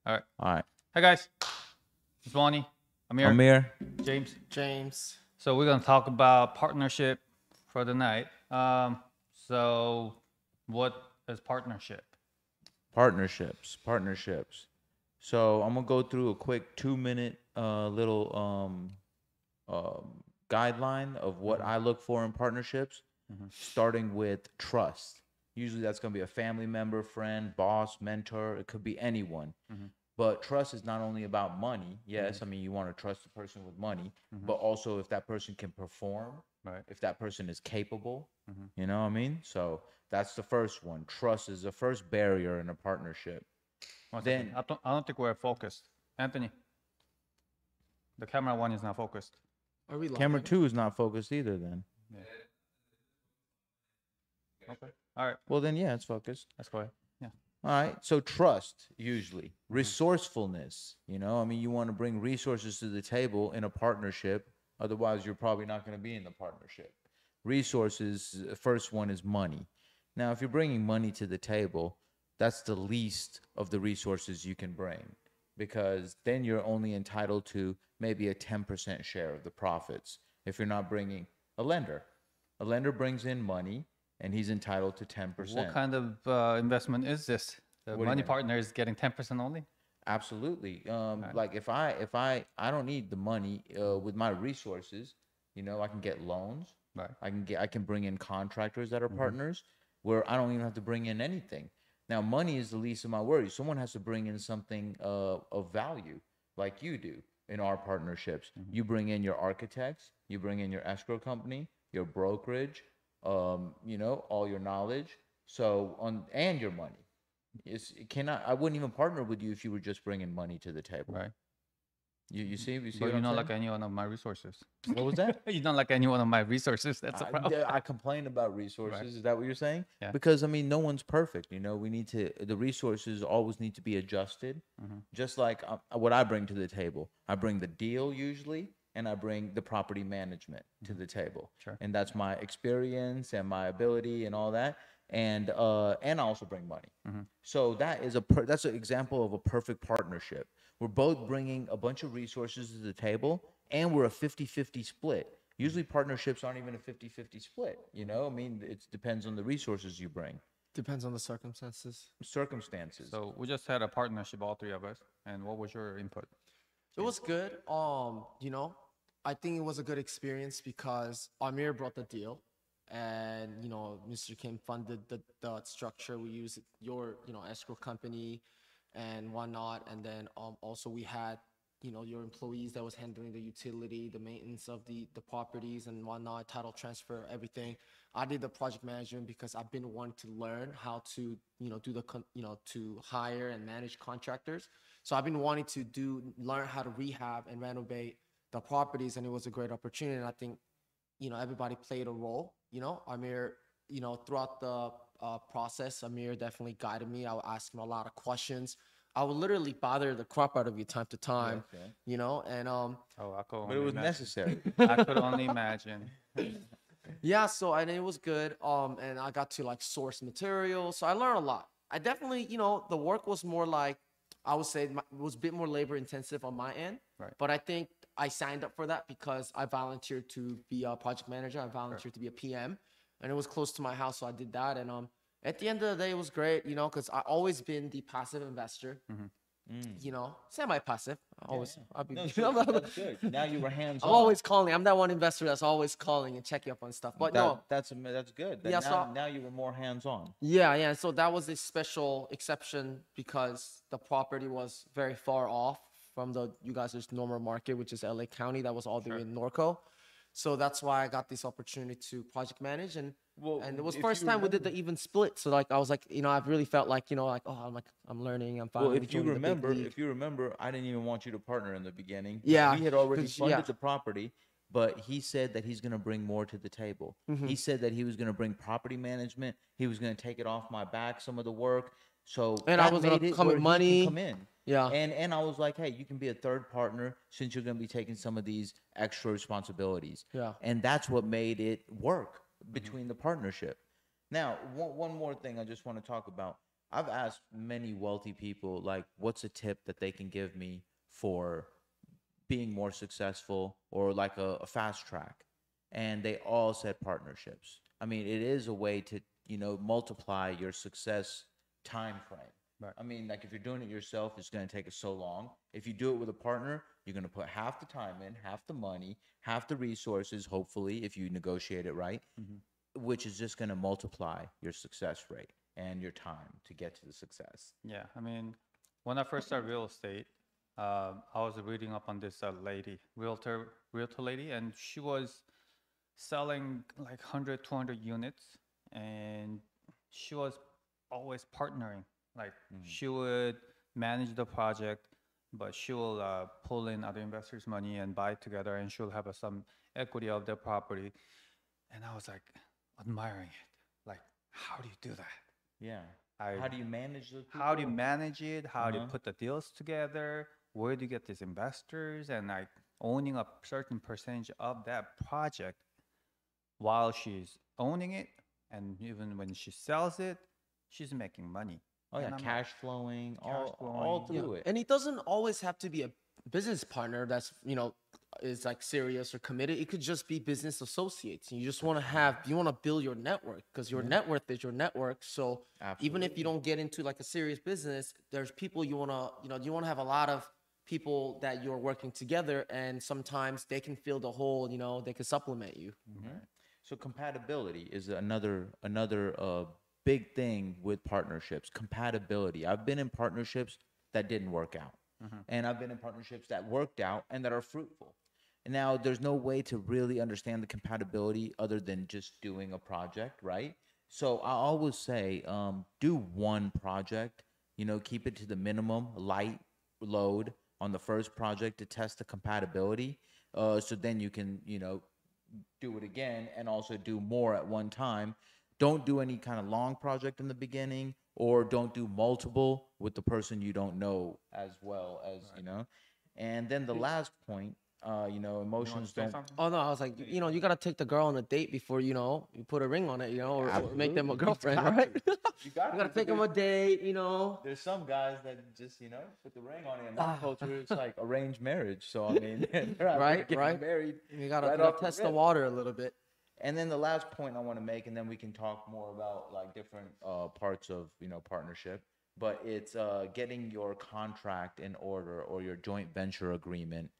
All right. All right. Hey guys, it's Ronnie. Amir. James. So we're gonna talk about partnership for the night. So what is partnership? Partnerships. So I'm gonna go through a quick 2-minute little guideline of what I look for in partnerships, starting with trust. Usually that's gonna be a family member, friend, boss, mentor. It could be anyone. But trust is not only about money. Yes, I mean, you want to trust the person with money, but also if that person can perform, if that person is capable, you know what I mean? So that's the first one. Trust is the first barrier in a partnership. Then I don't think we're focused. Anthony, the camera one is not focused. Are we live? Camera 2 is not focused either then. Yeah. Okay. All right. Well, then, yeah, it's focused. Let's go ahead. Yeah. All right. So trust, usually. Resourcefulness. You know, I mean, you want to bring resources to the table in a partnership. Otherwise, you're probably not going to be in the partnership. Resources, first one is money. Now, if you're bringing money to the table, that's the least of the resources you can bring, because then you're only entitled to maybe a 10% share of the profits. If you're not bringing a lender brings in money and he's entitled to 10%. What kind of investment is this? The money partner is getting 10% only? Absolutely. Like if I don't need the money with my resources, you know, I can get loans. Right. I can bring in contractors that are partners where I don't even have to bring in anything. Now, money is the least of my worries. Someone has to bring in something of value, like you do in our partnerships. You bring in your architects, you bring in your escrow company, your brokerage, you know, all your knowledge, and your money. I wouldn't even partner with you if you were just bringing money to the table. Right. You see But what you're I'm not saying? like any one of my resources. What was that? You're not like any one of my resources. That's a problem. I complain about resources. Right. Is that what you're saying? Yeah. Because I mean, no one's perfect. You know, the resources always need to be adjusted. Just like what I bring to the table, I bring the deal usually, and I bring the property management to the table. Sure. And that's my experience and my ability and all that. And I also bring money. So that's an example of a perfect partnership. We're both bringing a bunch of resources to the table, and we're a 50-50 split. Usually partnerships aren't even a 50-50 split. You know, I mean, it depends on the resources you bring. Depends on the circumstances. So we just had a partnership, all three of us. And what was your input? It was good. You know, I think it was a good experience because Amir brought the deal, and you know, Mr. Kim funded the structure. We used your, you know, escrow company and whatnot, and then also we had, you know, your employees that was handling the utility, the maintenance of the properties and whatnot, title transfer, everything. I did the project management because I've been wanting to learn how to, you know, to hire and manage contractors. So I've been wanting to learn how to rehab and renovate the properties, and it was a great opportunity. And I think, you know, everybody played a role. You know, Amir, you know, throughout the process, Amir definitely guided me. I would ask him a lot of questions. I would literally bother the crap out of you time to time, you know, and but it was necessary. I could only imagine. Yeah, so and it was good. And I got to like source material, so I learned a lot. I definitely, you know, the work was more like, I would say it was a bit more labor intensive on my end. Right. But I think I signed up for that because I volunteered to be a project manager. I volunteered to be a PM, and it was close to my house, so I did that. And at the end of the day, it was great, you know, because I've always been the passive investor. You know, semi-passive. I'll be. No, that's good. Now you were hands-on. I'm always calling. I'm that one investor that's always calling and checking up on stuff. But that's good. Now you were more hands-on. Yeah. So that was a special exception because the property was very far off from you guys' normal market, which is LA County. That was all the way in Norco. So that's why I got this opportunity to project manage, and it was first time we did the even split. So like I was like, you know, I've really felt like, you know, like, oh, I'm learning. I'm finally if you remember, I didn't even want you to partner in the beginning. Yeah, we had already funded the property, but he said that he's going to bring more to the table. He said that he was going to bring property management. He was going to take it off my back, some of the work. So and I was going to come with money. Come in. Yeah. And I was like, hey, you can be a third partner since you're going to be taking some of these extra responsibilities. Yeah. And that's what made it work between the partnership. Now, one more thing I just want to talk about. I've asked many wealthy people, like, what's a tip that they can give me for being more successful or like a fast track? And they all said partnerships. I mean, it is a way to, multiply your success time frame. Right. I mean, like if you're doing it yourself, it's going to take us so long. If you do it with a partner, you're going to put half the time in, half the money, half the resources, hopefully, if you negotiate it right, which is just going to multiply your success rate and your time to get to the success. Yeah, I mean, when I first started real estate, I was reading up on this lady, realtor lady, and she was selling like 100, 200 units, and she was always partnering. Like she would manage the project, but she will pull in other investors' money and buy it together, and she'll have some equity of the property. And I was like admiring it. Like, how do you do that? Yeah. I- How do you manage those people? How do you manage it? How do you put the deals together? Where do you get these investors? And like owning a certain percentage of that project while she's owning it, and even when she sells it, she's making money. Oh yeah, And I'm like, cash flowing, all flowing. through it. And it doesn't always have to be a business partner that's, is like serious or committed. It could just be business associates. You just want to build your network, because your net worth is your network. So even if you don't get into like a serious business, there's people you want to have a lot of people that you're working together, and sometimes they can fill the hole, they can supplement you. So compatibility is another big thing with partnerships. Compatibility. I've been in partnerships that didn't work out, and I've been in partnerships that worked out and that are fruitful. And now there's no way to really understand the compatibility other than just doing a project, right? So I always say, do one project. Keep it to the minimum, light load on the first project to test the compatibility. So then you can, do it again and also do more at one time. Don't do any kind of long project in the beginning, or don't do multiple with the person you don't know as well as, And then the last point, emotions don't. Oh no, I was like, you gotta take the girl on a date before you put a ring on it, or make them a girlfriend, right? You gotta take them a date, There's some guys that just, put the ring on it. In my culture, it's like arranged marriage. So, I mean, they're out there getting married. You gotta, right you off gotta the test the rip. water a little bit. And then the last point I want to make, and then we can talk more about like different parts of, partnership. But it's getting your contract in order, or your joint venture agreement,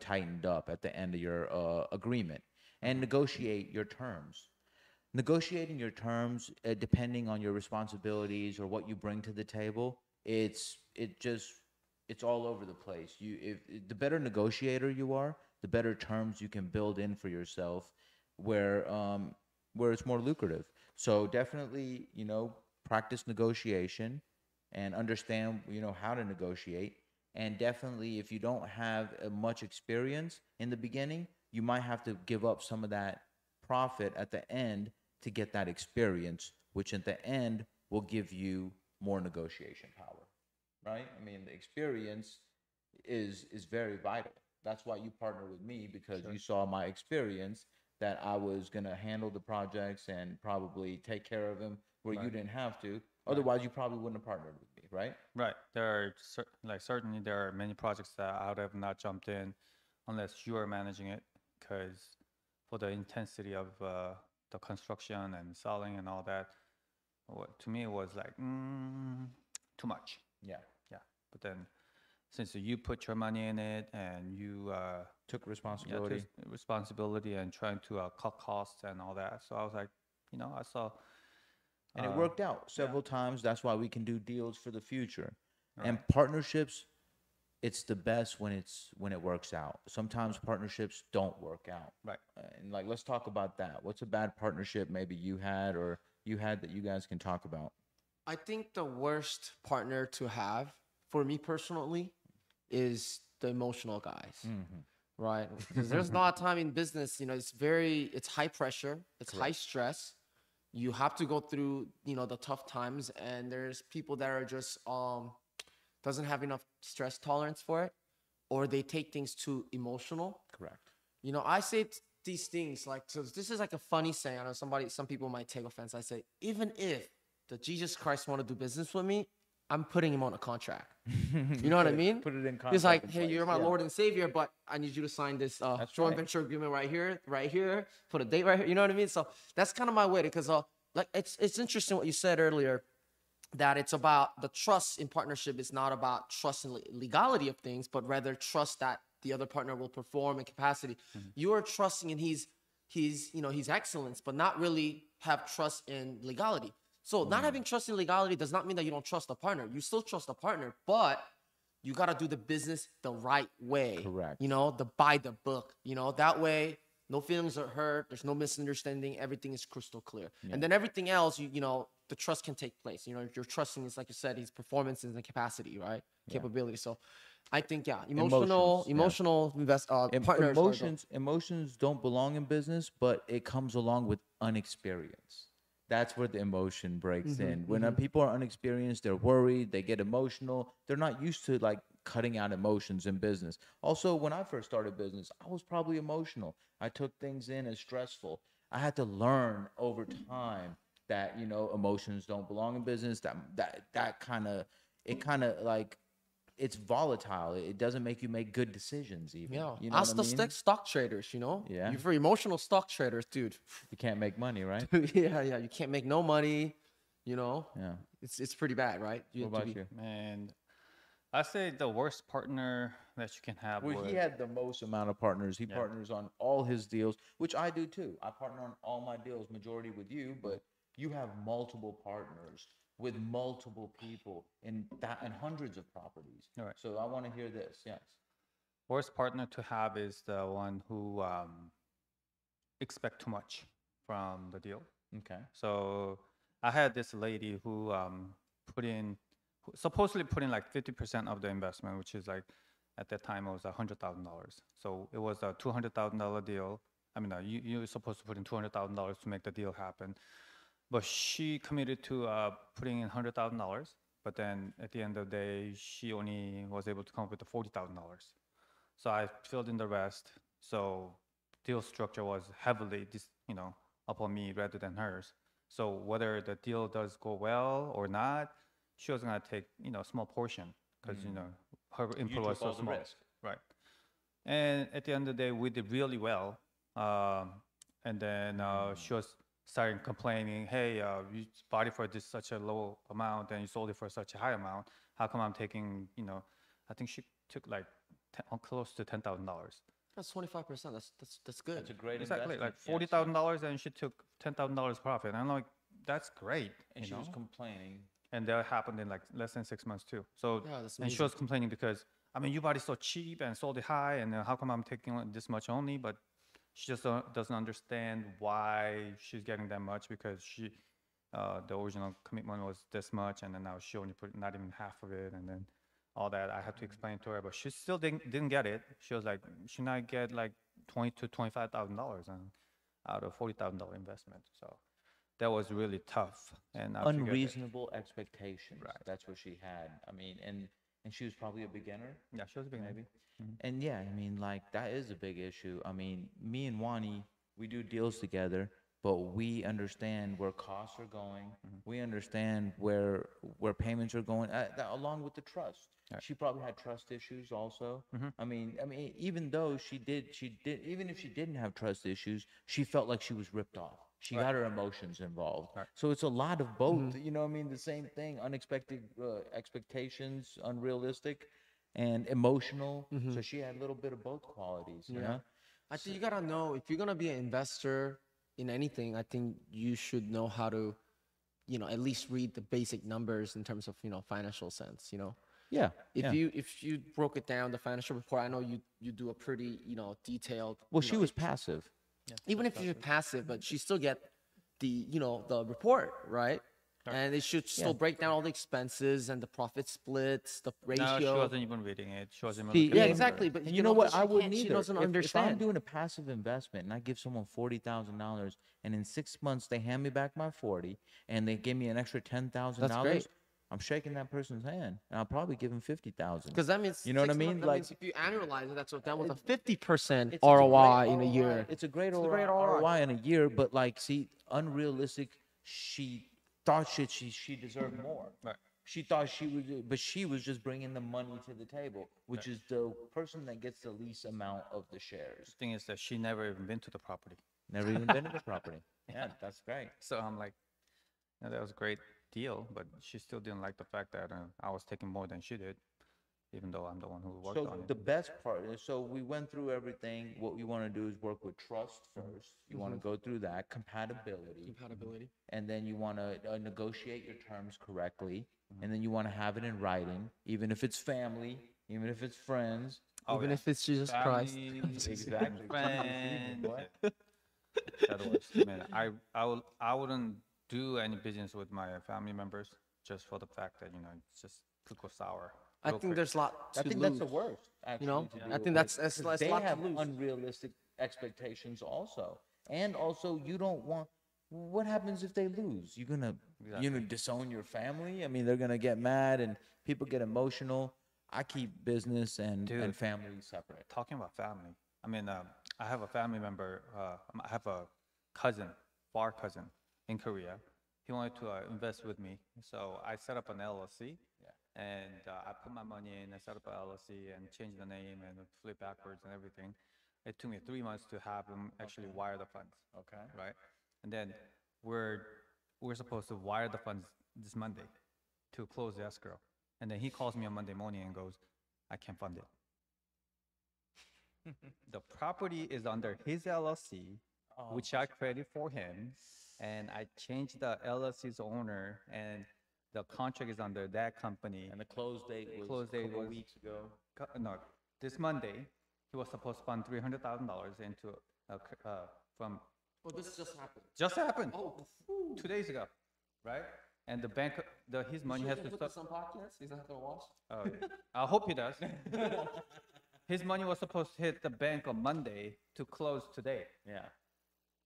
tightened up at the end of your agreement, and negotiate your terms. Negotiating your terms, depending on your responsibilities or what you bring to the table, it's all over the place. If the better negotiator you are, the better terms you can build in for yourself, where it's more lucrative. So definitely, practice negotiation and understand, how to negotiate. And definitely, if you don't have much experience in the beginning, you might have to give up some of that profit at the end to get that experience, which at the end will give you more negotiation power, right? I mean, the experience is very vital. That's why you partner with me, because you saw my experience, that I was going to handle the projects and probably take care of them where you didn't have to. Otherwise, you probably wouldn't have partnered with me, right? Right. There are certainly there are many projects that I would have not jumped in unless you are managing it, because for the intensity of the construction and selling and all that, to me it was like too much. Yeah. Yeah. But then since you put your money in it and you Took took responsibility. and trying to cut costs and all that, so I was like, I saw. And it worked out several times. That's why we can do deals for the future. Right. And partnerships, it's the best when it works out. Sometimes partnerships don't work out. Right. And like, let's talk about that. What's a bad partnership maybe you had that you guys can talk about? I think the worst partner to have, for me personally, is the emotional guys. Right? Because there's a lot of time in business, it's high pressure, it's high stress. You have to go through, the tough times, and there's people that are just doesn't have enough stress tolerance for it, or they take things too emotional. Correct. I say these things like, so this is like a funny saying. I know some people might take offense. I say, even if the Jesus Christ want to do business with me, I'm putting him on a contract. You know what I mean? Put it in contract. He's like, in hey, place. you're my Yeah. Lord and Savior, but I need you to sign this joint right. venture agreement right here, put a date right here. You know what I mean? So that's kind of my way, because like it's interesting what you said earlier, that it's about the trust in partnership is not about trust in legality of things, but rather trust that the other partner will perform in capacity. You are trusting in his excellence, but not really have trust in legality. So not having trust in legality does not mean that you don't trust a partner. You still trust a partner, but you got to do the business the right way. Correct. You know, by the book. You know, that way no feelings are hurt. There's no misunderstanding. Everything is crystal clear. And then everything else, you know, the trust can take place. You know, you're trusting is, like you said, his performances and capacity, right? Capability. So I think, emotional partners. Emotions don't belong in business, but it comes along with unexperience. That's where the emotion breaks in. When people are unexperienced, they're worried, they get emotional. They're not used to like cutting out emotions in business. Also, when I first started business, I was probably emotional. I took things in as stressful. I had to learn over time that, you know, emotions don't belong in business. That kind of like, it's volatile. It doesn't make you make good decisions even. Yeah. You know Ask what I the mean? stock traders, you know? Yeah. You for emotional stock traders, dude. You can't make money, right? yeah. You can't make no money, you know? Yeah. It's pretty bad, right? What about you? And I say the worst partner that you can have. Well, he had the most amount of partners. He partners on all his deals, which I do too. I partner on all my deals, majority with you, but you have multiple partners with multiple people and hundreds of properties. All right. So I want to hear this. Yes. Worst partner to have is the one who expect too much from the deal. Okay. So I had this lady who supposedly put in like 50% of the investment, which is like at that time it was $100,000. So it was a $200,000 deal. I mean, you're supposed to put in $200,000 to make the deal happen, but she committed to putting in $100,000. But then at the end of the day, she only was able to come up with the $40,000. So I filled in the rest. So deal structure was heavily, upon me rather than hers. So whether the deal does go well or not, she was gonna take, a small portion because her input was so small. Right. And at the end of the day, we did really well. And then she was starting complaining, hey, you bought it for such a low amount and you sold it for such a high amount. How come I'm taking, I think she took like close to $10,000. That's 25%. That's good. That's a great Exactly, investment. like $40,000 and she took $10,000 profit. And I'm like, that's great. And she was complaining. And that happened in like less than 6 months too. So, that's and she was complaining because, you bought it so cheap and sold it high, and how come I'm taking this much only? But she just doesn't understand why she's getting that much, because the original commitment was this much, and then now she only put not even half of it, and then all that I had to explain to her, but she still didn't get it. She was like, should I get like $20,000 to $25,000 out of $40,000 investment? So that was really tough. And I unreasonable expectations. Right. That's what she had. And she was probably a beginner. Yeah, she was a beginner. Maybe. And yeah, like that is a big issue. Me and Wani, we do deals together, but we understand where costs are going. We understand where payments are going, along with the trust. Right. She probably had trust issues also. Even though she did, even if she didn't have trust issues, she felt like she was ripped off. She got her emotions involved. Right. So it's a lot of both. The same thing, unexpected expectations, unrealistic, and emotional. So she had a little bit of both qualities, you know? I think you gotta know, if you're gonna be an investor in anything, I think you should know how to, at least read the basic numbers in terms of, financial sense, Yeah. If you broke it down, the financial report, I know you do a pretty, detailed. Well, she was passive. Yeah, even if you're passive, but she still get the, the report, right? And it should still break down all the expenses and the profit splits, the ratio. No, she wasn't even reading it. She wasn't even looking yeah, at it. exactly. But you know what? I wouldn't either. She doesn't If understand. I'm doing a passive investment and I give someone $40,000, and in 6 months they hand me back my 40, and they give me an extra $10,000, I'm shaking that person's hand, and I'll probably give him $50,000. Because that means, you know what I mean? That means if you annualize it, that was a 50% ROI in a year. It's a great ROI in a year, but unrealistic. She thought she deserved more. Right. She thought she was just bringing the money to the table, which is the person that gets the least amount of the shares. The thing is that she never even been to the property. Never even been to the property. Yeah, that's great. So I'm like, yeah, that was a great deal, but she still didn't like the fact that I was taking more than she did, even though I'm the one who worked on So it. the best part is, so we went through everything. What you want to do is work with trust first. You want to go through that compatibility, and then you want to negotiate your terms correctly, and then you want to have it in writing, even if it's family, even if it's friends. Even if it's Jesus Christ. Exactly. Friends. What? Otherwise, man, I wouldn't do any business with my family members just for the fact that it just could go sour. I real think quick. there's a lot to I think lose. that's the worst. Actually, know? to I deal think with, that's 'cause it's they lot to have lose. unrealistic expectations also, and also you don't want. What happens if they lose? You're gonna disown your family. I mean, they're gonna get mad and people get emotional. I keep business and Dude. family separate. Talking about family, I mean, I have a family member. I have a cousin, far cousin, in Korea. He wanted to invest with me, so I set up an LLC. And I put my money in. I set up an LLC and changed the name and flip backwards and everything. It took me 3 months to have him actually wire the funds. Okay. Right, and then we're supposed to wire the funds this Monday to close the escrow. And then he calls me on Monday morning and goes, "I can't fund it." The property is under his LLC, which I created for him, and I changed the LLC's owner, and the contract is under that company. And the close date was Close date a couple was- weeks ago. No, this Monday, he was supposed to fund $300,000 into from Oh, this just happened. just happened Oh, 2 days ago, right? And the bank, his money has to put start. this on podcast. He's not gonna watch. Oh, yeah. I hope he does. His money was supposed to hit the bank on Monday to close today, Yeah.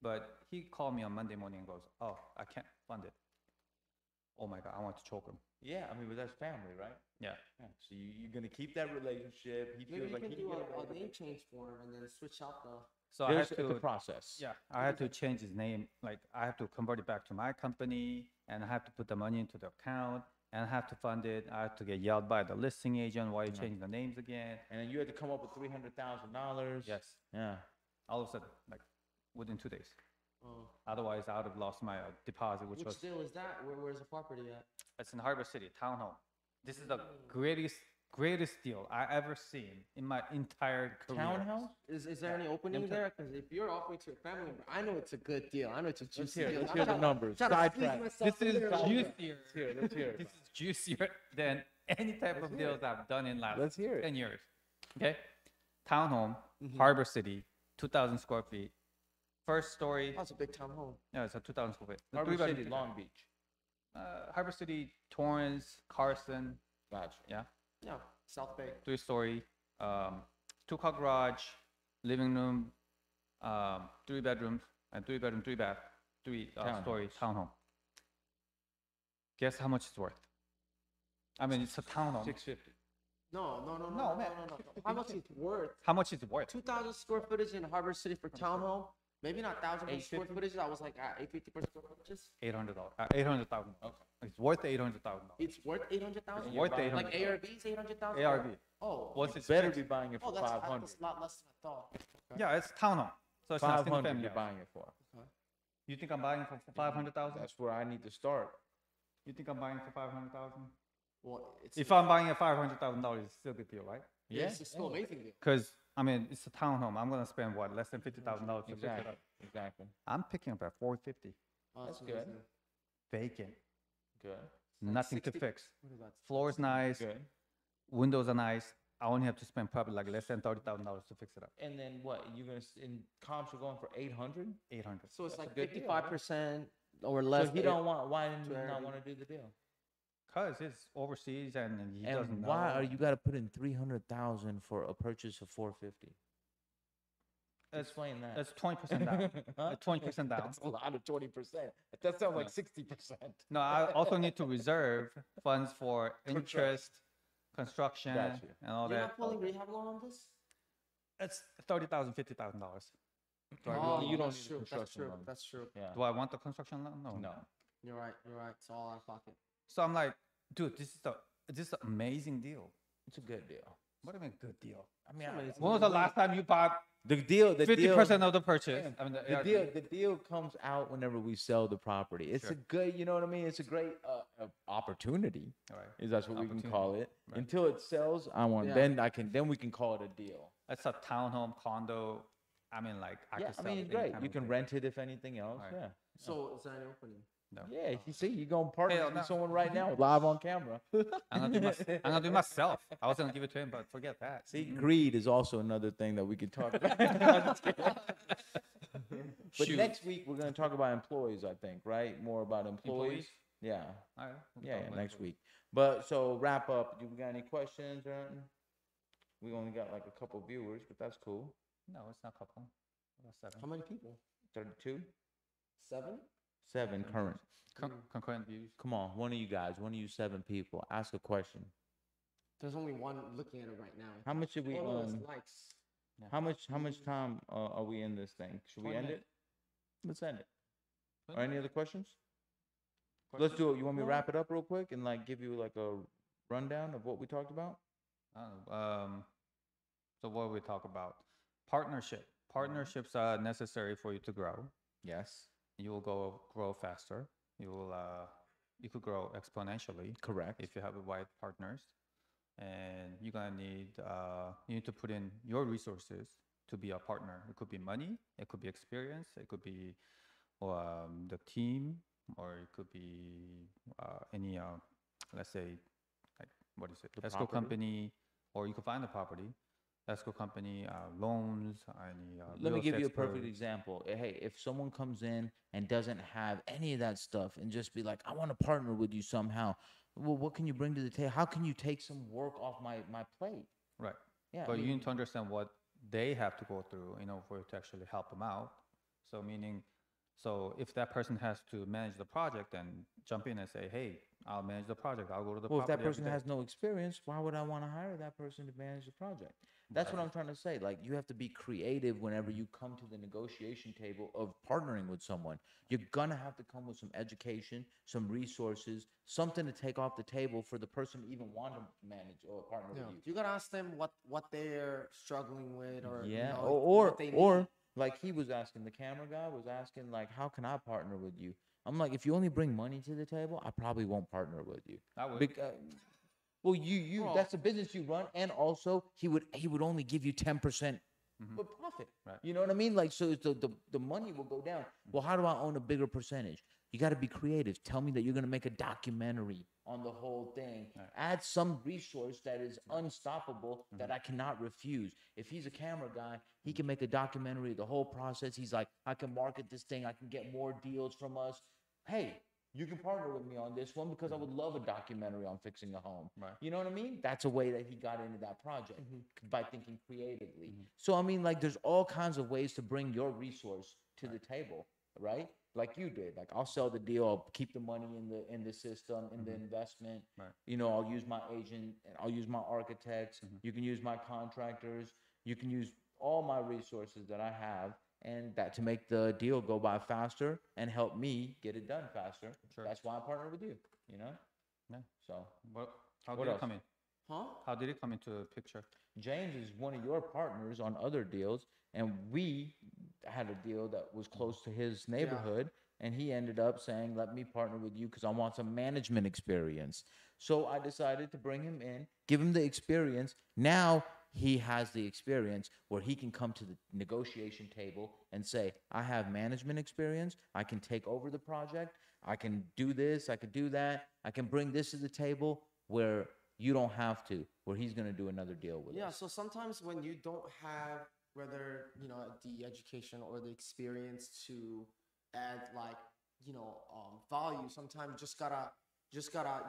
but he called me on Monday morning and goes, "Oh, I can't fund it." Oh my God, I want to choke him. Yeah, I mean, but that's family, right? Yeah. Yeah. So you're gonna keep that relationship. He Maybe feels you like can he do can get a away. name change for him and then switch out the. So I There's had the to, process. yeah, I had to change his name. Like I have to convert it back to my company, and I have to put the money into the account, and I have to fund it. I have to get yelled by the listing agent, "Why you changing the names again?" And then you had to come up with $300,000. Yes. Yeah. All of a sudden, like within 2 days. Oh. Otherwise, I would have lost my deposit, which Which was deal is that? Where's the property at? it's in Harbor City, townhome. This is the greatest deal I ever seen in my entire career. Townhouse? Is there any opening there? Because if you're offering to a family member, I know it's a good deal. I know it's a Let's juicy hear it. deal. Let's I'm hear the trying- numbers. trying to squeeze Sidetrack. myself This in is there a little bit. juicier. Let's hear it. Let's hear it. This is juicier than any type of deals I've done in last Let's hear it. 10 years. Okay, townhome, Mm-hmm. Harbor City, 2,000 square feet. First story. Oh, it's a big town home. No, it's a 2,000 square feet. The Harbor three-bedroom, City, Long Beach. Harbor City, Torrance, Carson. Gotcha. Yeah, Yeah, South Bay. 3-story, 2-car garage, living room, 3 bedrooms, and 3-bedroom, 3-bath, 3-story townhome. Guess how much it's worth? I mean, it's a townhome. 650. No, man. How much it's worth? How much is it worth? 2,000 square footage in Harbor City for townhome. Maybe not 1,000 square 850? footage. I was like at 850 per square footage. $800. $800,000. Okay. It's worth $800,000. It's worth 800,000. It's worth buying- Like $800,000. ARV's 800,000. ARV. Oh. What's its Better fixed? be buying it for Oh, that's 500. a lot less than I thought. Okay. Yeah, it's townhome. So it's not single 500 family you're house. buying it for. You think I'm buying it for 500,000? That's where I need to start. You think I'm buying it for 500,000? Well, it's If I'm buying it $500,000, it's still a good deal, right? yeah, it's still amazing deal. Because I mean, it's a townhome. I'm gonna spend what, less than $50,000 to fix it Exactly. up. Exactly. I'm picking up at 450, Oh, That's good. amazing. vacant, Good. nothing 60 to fix. What is that? Floor is nice, Good. windows are nice. I only have to spend probably like less than $30,000 to fix it up. And then what? You're gonna in comps are going for 800. 800. So it's That's a like good deal, right? 55% or less. So he don't want. Why didn't to you not Airbnb. want to do the deal? Cause it's overseas and he doesn't And know. why are you got to put in 300,000 for a purchase of 450? Explain that. That's 20% down. Huh? 20% down. That's a lot of 20%. That sounds like 60%. No, I also need to reserve funds for interest, construction, Gotcha. and all You're that. not pulling rehab loan on this? It's $30,000, $50,000. Do I Oh, really- you don't that's need a true. That's construction true. loan. That's true. Yeah. Do I want the construction loan? No. No. You're right. You're right. It's all out of pocket. So I'm like, dude, this is an amazing deal. It's a good deal. What do you mean good deal? I mean, When was the last time you bought the deal 50% of the purchase? I mean, the deal comes out whenever we sell the property. It's a good, you know what I mean? It's a great opportunity. All right. Is that's what we can call it. Right. Until it sells, then we can call it a deal. It's a townhome condo. I mean, like I Yeah, could I sell mean, it it's great. anytime You of can day. rent it if anything else. Right. Yeah. So is that an opening? No. Yeah, you see, you're gonna partner Hell with no. someone right now, live on camera. I'm gonna do myself. I was gonna give it to him, but forget that. See, greed is also another thing that we could talk about. But Shoot. next week we're gonna talk about employees, I think, right? More about employees. Employees? Yeah, All right, we'll yeah, talk yeah, about next it. week. But so wrap up. Do we got any questions or anything? We only got like a couple viewers, but that's cool. No, it's not a couple. About How 7. many people? 32, 7? 7 current. Concurrent views. Come on, one of you guys, one of you 7 people, ask a question. There's only one looking at it right now. How much did we Oh, no, it's likes. How much time are we in this thing? Should we 20 end it? minutes. Let's end it. 20 Or any other questions? Let's do it. You want me to wrap it up real quick and like give you like a rundown of what we talked about? I don't know. So what we talk about? Partnership. Partnerships are necessary for you to grow. Yes. You will grow faster. You could grow exponentially Correct. if you have the right partners. And you're gonna need you need to put in your resources to be a partner. It could be money, it could be experience, it could be the team, or it could be any let's say like what is it? The Escrow property. company, or you could find a property. Escrow company, loans, any Let me real give estate you a perfect experts. example. Hey, if someone comes in and doesn't have any of that stuff and just be like, I want to partner with you somehow. Well, what can you bring to the table? How can you take some work off my plate? Right. Yeah. I But you mean, need to understand what they have to go through in order for you to actually help them out. So meaning, so if that person has to manage the project, then jump in and say, hey, I'll manage the project. I'll go to the well, if property that every person day." has no experience, why would I want to hire that person to manage the project? That's what I'm trying to say. Like, you have to be creative whenever you come to the negotiation table of partnering with someone. You're going to have to come with some education, some resources, something to take off the table for the person to even want to manage or partner with you. You gotta ask them what they're struggling with, or Yeah, you know, what they or need. like he was asking, the camera guy was asking, like, how can I partner with you? I'm like, if you only bring money to the table, I probably won't partner with you. I would. Well, you Well- that's the business you run, and also he would only give you 10% with profit. Right. You know what I mean? Like, so it's the money will go down. Well, how do I own a bigger percentage? You got to be creative. Tell me that you're gonna make a documentary on the whole thing. Right. Add some resource that is unstoppable that I cannot refuse. If he's a camera guy, he can make a documentary of the whole process. He's like, I can market this thing. I can get more deals from us. Hey, you can partner with me on this one because I would love a documentary on fixing a home. Right. You know what I mean? That's a way that he got into that project by thinking creatively. So I mean, like, there's all kinds of ways to bring your resource to the table, right? Like you did. Like, I'll sell the deal. I'll keep the money in the system, in the investment. Right. You know, I'll use my agent. I'll use my architects. You can use my contractors. You can use all my resources that I have, and that to make the deal go by faster and help me get it done faster. Sure. That's why I partner with you, you know? Yeah. So How What did else? it come in? Huh? How did it come into the picture? James is one of your partners on other deals, and we had a deal that was close to his neighborhood, and he ended up saying, let me partner with you because I want some management experience. So I decided to bring him in, give him the experience. Now he has the experience where he can come to the negotiation table and say, I have management experience. I can take over the project. I can do this. I can do that. I can bring this to the table where you don't have to, where he's going to do another deal with Yeah, us. so sometimes when you don't have whether, you know, the education or the experience to add like, you know, value, sometimes you just gotta,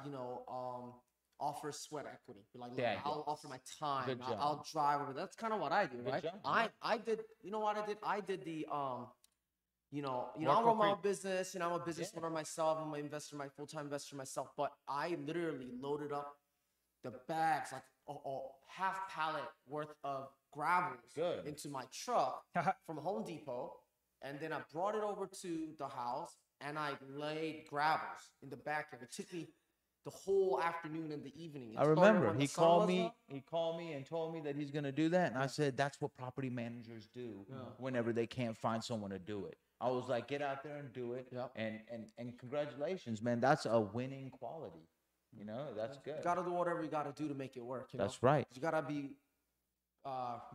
you know, offer sweat equity. Be like, look, Yeah, I'll offer my time. Good job. I'll drive over. That's kind of what I do, Good right? job, I did, you know what I did? I did the, you know, Work I for run my free. own business, you know, I'm a business owner myself, I'm an investor, my full-time investor myself, but I literally loaded up the bags, like a half pallet worth of gravels Good. into my truck from Home Depot, and then I brought it over to the house. and I laid gravels in the backyard. It took me the whole afternoon and the evening. It I started remember when the he sun called was me. up. He called me and told me that he's gonna do that, and I said that's what property managers do whenever they can't find someone to do it. I was like, get out there and do it. Yep. And congratulations, man. That's a winning quality. You know, that's good. You gotta do whatever you gotta do to make it work. You know? That's right. You gotta be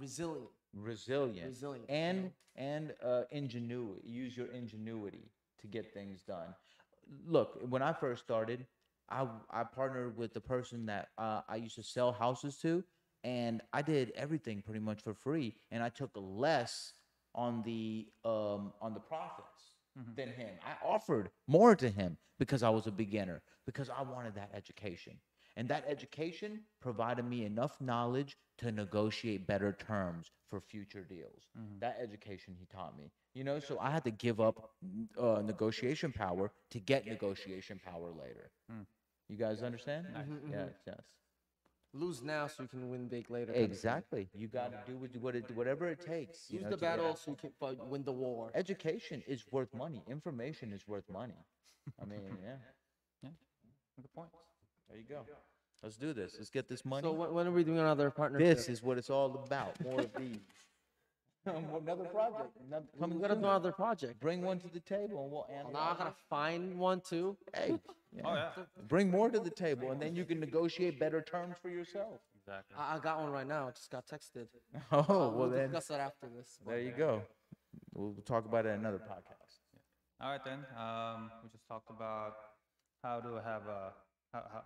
resilient. Resilient. Resilient, And ingenuity. Use your ingenuity to get things done. Look, when I first started, I partnered with the person that I used to sell houses to, and I did everything pretty much for free, and I took less on the profits than him. I offered more to him because I was a beginner, because I wanted that education. And that education provided me enough knowledge to negotiate better terms for future deals. That education he taught me. You know, so I had to give up negotiation power to get negotiation power later. You guys understand? Yes, yes. Lose now so you can win big later. Exactly. You got to do whatever it takes. You Use know, the to get battle out. so you can win the war. Education is worth money. Information is worth money. I mean, yeah. Yeah, good point. There you go. Let's do this. Let's get this money. So when are we doing another partnership? This is what it's all about. More of these. Another project. Coming We gotta soon. do another project. Bring one to the table and we'll analyze. Now I gotta find one too. Hey, yeah. Oh, yeah. Bring more to the table, and then you can negotiate better terms for yourself. Exactly. I got one right now. It just got texted. Oh, well We'll then, discuss that after this. there you go. We'll talk about it in another podcast. All right, then. We just talked about how to have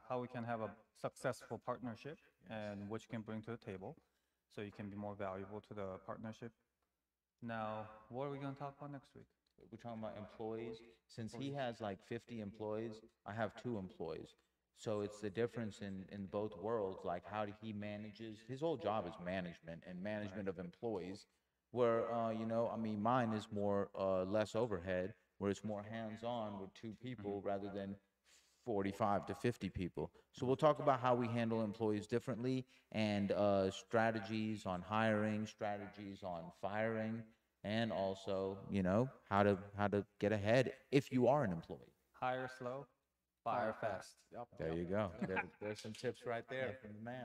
how we can have a successful partnership and what you can bring to the table, so you can be more valuable to the partnership. Now, what are we going to talk about next week? We're talking about employees. Since he has like 50 employees, I have 2 employees. So it's the difference in both worlds, like how he manages. His whole job is management and management of employees, where, you know, I mean, mine is more, less overhead, where it's more hands-on with 2 people rather than 45 to 50 people. So we'll talk about how we handle employees differently, and strategies on hiring, strategies on firing, and also, you know, how to get ahead if you are an employee. Hire slow, fire fast. Yep. There you go. There's some tips right there from the man.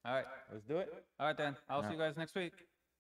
All right. Let's do it. All right, then. I'll see you guys next week.